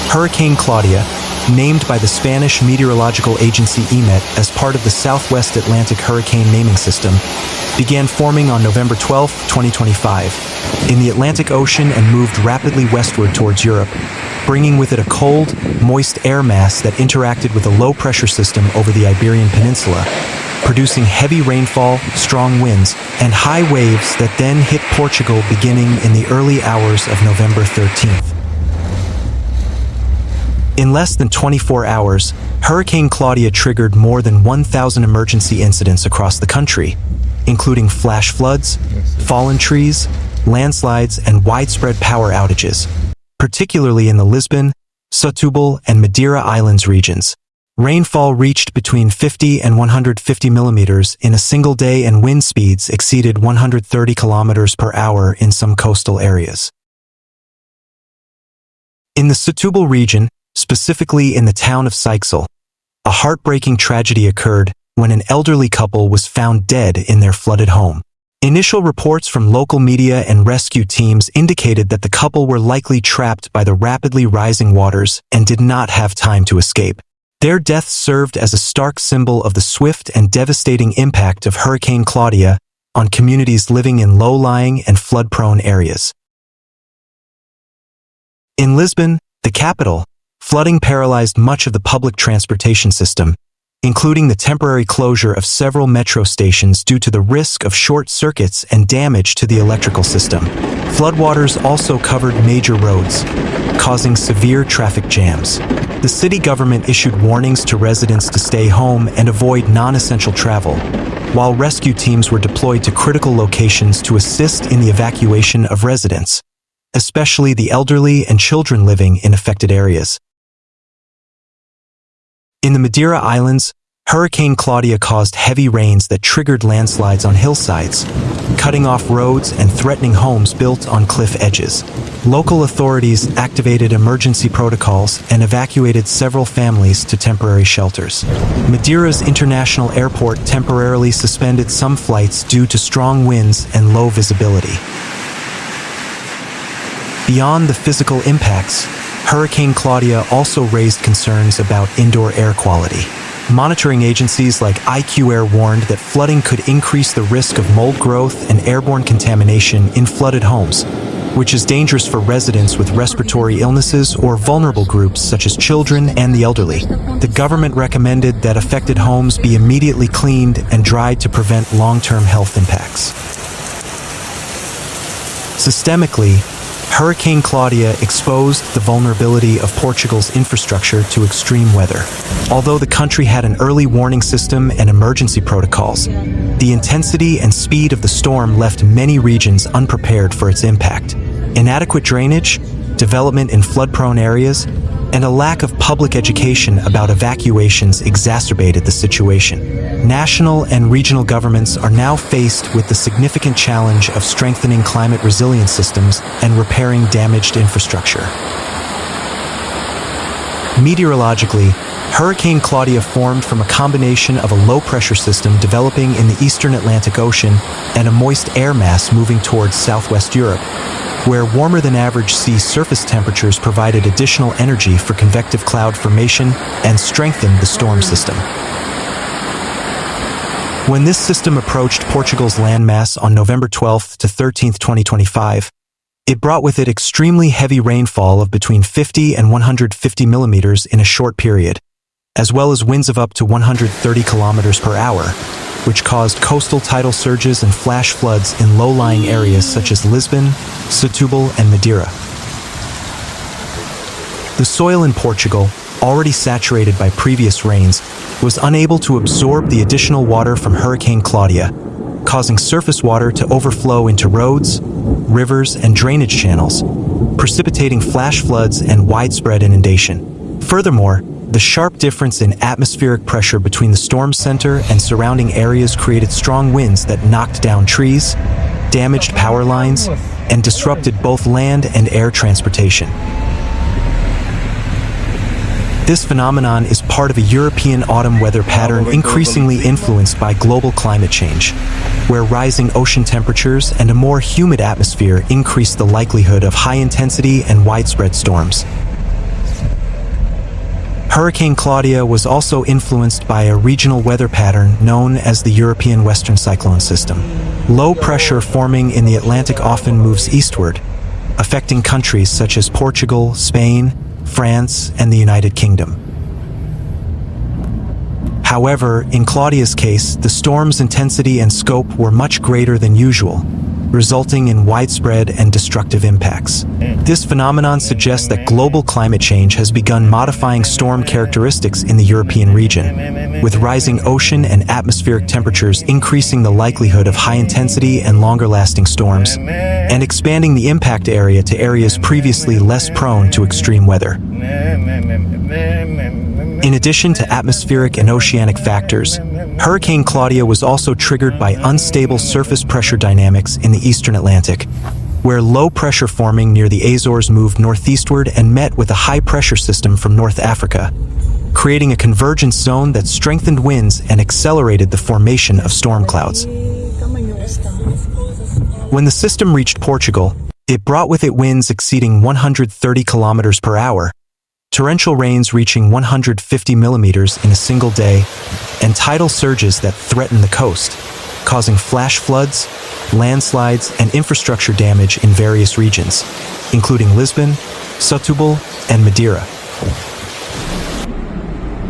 Hurricane Claudia, named by the Spanish Meteorological Agency AEMET as part of the Southwest Atlantic Hurricane Naming System, began forming on November 12, 2025, in the Atlantic Ocean and moved rapidly westward towards Europe, bringing with it a cold, moist air mass that interacted with a low-pressure system over the Iberian Peninsula, producing heavy rainfall, strong winds, and high waves that then hit Portugal beginning in the early hours of November 13th. In less than 24 hours, Hurricane Claudia triggered more than 1,000 emergency incidents across the country, including flash floods, fallen trees, landslides, and widespread power outages, particularly in the Lisbon, Setúbal, and Madeira Islands regions. Rainfall reached between 50 and 150 millimeters in a single day, and wind speeds exceeded 130 kilometers per hour in some coastal areas. In the Setúbal region, specifically in the town of Setúbal, a heartbreaking tragedy occurred when an elderly couple was found dead in their flooded home. Initial reports from local media and rescue teams indicated that the couple were likely trapped by the rapidly rising waters and did not have time to escape. Their deaths served as a stark symbol of the swift and devastating impact of Hurricane Claudia on communities living in low-lying and flood-prone areas. In Lisbon, the capital, flooding paralyzed much of the public transportation system, including the temporary closure of several metro stations due to the risk of short circuits and damage to the electrical system. Floodwaters also covered major roads, causing severe traffic jams. The city government issued warnings to residents to stay home and avoid non-essential travel, while rescue teams were deployed to critical locations to assist in the evacuation of residents, especially the elderly and children living in affected areas. In the Madeira Islands, Hurricane Claudia caused heavy rains that triggered landslides on hillsides, cutting off roads and threatening homes built on cliff edges. Local authorities activated emergency protocols and evacuated several families to temporary shelters. Madeira's international airport temporarily suspended some flights due to strong winds and low visibility. Beyond the physical impacts, Hurricane Claudia also raised concerns about indoor air quality. Monitoring agencies like IQ-Air warned that flooding could increase the risk of mold growth and airborne contamination in flooded homes, which is dangerous for residents with respiratory illnesses or vulnerable groups such as children and the elderly. The government recommended that affected homes be immediately cleaned and dried to prevent long-term health impacts. Systemically, Hurricane Claudia exposed the vulnerability of Portugal's infrastructure to extreme weather. Although the country had an early warning system and emergency protocols, the intensity and speed of the storm left many regions unprepared for its impact. Inadequate drainage, development in flood-prone areas, and a lack of public education about evacuations exacerbated the situation. National and regional governments are now faced with the significant challenge of strengthening climate resilience systems and repairing damaged infrastructure. Meteorologically, Hurricane Claudia formed from a combination of a low-pressure system developing in the eastern Atlantic Ocean and a moist air mass moving towards southwest Europe, where warmer-than-average sea surface temperatures provided additional energy for convective cloud formation and strengthened the storm system. When this system approached Portugal's landmass on November 12 to 13, 2025, it brought with it extremely heavy rainfall of between 50 and 150 millimeters in a short period, as well as winds of up to 130 kilometers per hour, which caused coastal tidal surges and flash floods in low-lying areas such as Lisbon, Setúbal, and Madeira. The soil in Portugal, already saturated by previous rains, was unable to absorb the additional water from Hurricane Claudia, causing surface water to overflow into roads, rivers, and drainage channels, precipitating flash floods and widespread inundation. Furthermore, the sharp difference in atmospheric pressure between the storm center and surrounding areas created strong winds that knocked down trees, damaged power lines, and disrupted both land and air transportation. This phenomenon is part of a European autumn weather pattern increasingly influenced by global climate change, where rising ocean temperatures and a more humid atmosphere increase the likelihood of high-intensity and widespread storms. Hurricane Claudia was also influenced by a regional weather pattern known as the European Western Cyclone System. Low pressure forming in the Atlantic often moves eastward, affecting countries such as Portugal, Spain, France, and the United Kingdom. However, in Claudia's case, the storm's intensity and scope were much greater than usual, resulting in widespread and destructive impacts. This phenomenon suggests that global climate change has begun modifying storm characteristics in the European region, with rising ocean and atmospheric temperatures increasing the likelihood of high-intensity and longer-lasting storms, and expanding the impact area to areas previously less prone to extreme weather. In addition to atmospheric and oceanic factors, Hurricane Claudia was also triggered by unstable surface pressure dynamics in the eastern Atlantic, where low pressure forming near the Azores moved northeastward and met with a high-pressure system from North Africa, creating a convergence zone that strengthened winds and accelerated the formation of storm clouds. When the system reached Portugal, it brought with it winds exceeding 130 kilometers per hour, torrential rains reaching 150 millimeters in a single day, and tidal surges that threatened the coast, causing flash floods, landslides, and infrastructure damage in various regions, including Lisbon, Setúbal, and Madeira.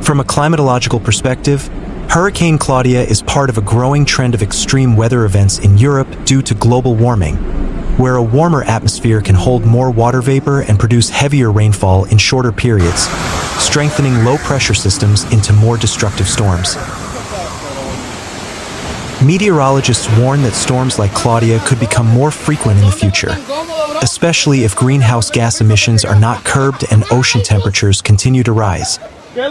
From a climatological perspective, Hurricane Claudia is part of a growing trend of extreme weather events in Europe due to global warming, where a warmer atmosphere can hold more water vapor and produce heavier rainfall in shorter periods, strengthening low-pressure systems into more destructive storms. Meteorologists warn that storms like Claudia could become more frequent in the future, especially if greenhouse gas emissions are not curbed and ocean temperatures continue to rise,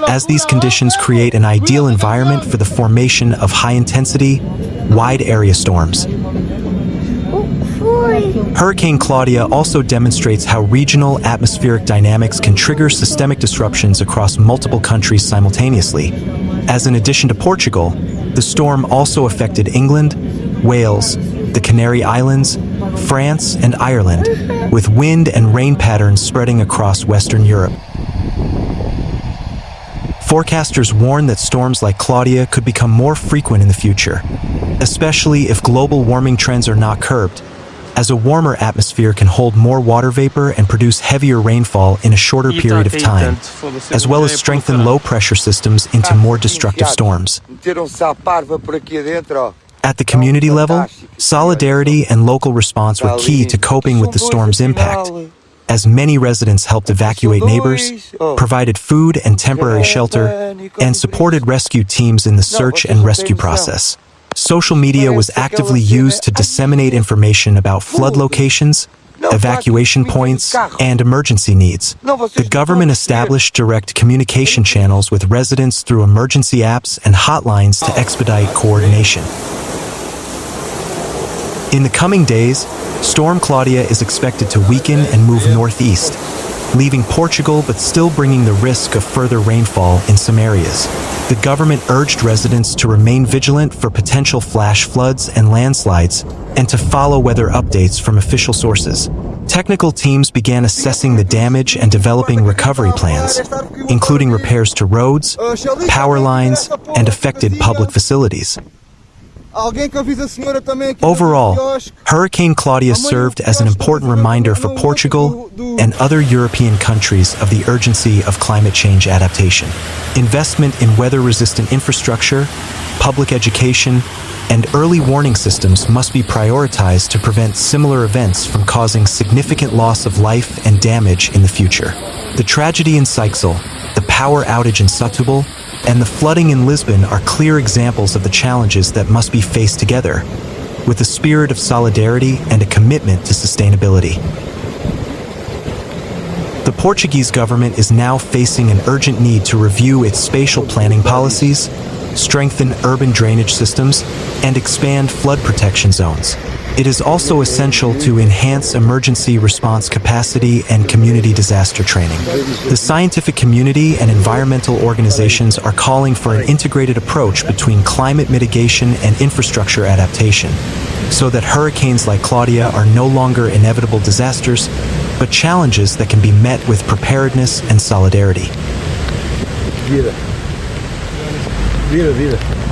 as these conditions create an ideal environment for the formation of high-intensity, wide-area storms. Hurricane Claudia also demonstrates how regional atmospheric dynamics can trigger systemic disruptions across multiple countries simultaneously, as in addition to Portugal, the storm also affected England, Wales, the Canary Islands, France, and Ireland, with wind and rain patterns spreading across Western Europe. Forecasters warn that storms like Claudia could become more frequent in the future, especially if global warming trends are not curbed, as a warmer atmosphere can hold more water vapor and produce heavier rainfall in a shorter period of time, as well as strengthen low-pressure systems into more destructive storms. At the community level, solidarity and local response were key to coping with the storm's impact, as many residents helped evacuate neighbors, provided food and temporary shelter, and supported rescue teams in the search and rescue process. Social media was actively used to disseminate information about flood locations, evacuation points, and emergency needs. The government established direct communication channels with residents through emergency apps and hotlines to expedite coordination. In the coming days, Storm Claudia is expected to weaken and move northeast, leaving Portugal but still bringing the risk of further rainfall in some areas. The government urged residents to remain vigilant for potential flash floods and landslides and to follow weather updates from official sources. Technical teams began assessing the damage and developing recovery plans, including repairs to roads, power lines, and affected public facilities. Overall, Hurricane Claudia served as an important reminder for Portugal and other European countries of the urgency of climate change adaptation. Investment in weather-resistant infrastructure, public education, and early warning systems must be prioritized to prevent similar events from causing significant loss of life and damage in the future. The tragedy in Setúbal, the power outage in Setúbal, and the flooding in Lisbon are clear examples of the challenges that must be faced together, with a spirit of solidarity and a commitment to sustainability. The Portuguese government is now facing an urgent need to review its spatial planning policies, strengthen urban drainage systems, and expand flood protection zones. It is also essential to enhance emergency response capacity and community disaster training. The scientific community and environmental organizations are calling for an integrated approach between climate mitigation and infrastructure adaptation, so that hurricanes like Claudia are no longer inevitable disasters, but challenges that can be met with preparedness and solidarity. Vira. Vira, vira.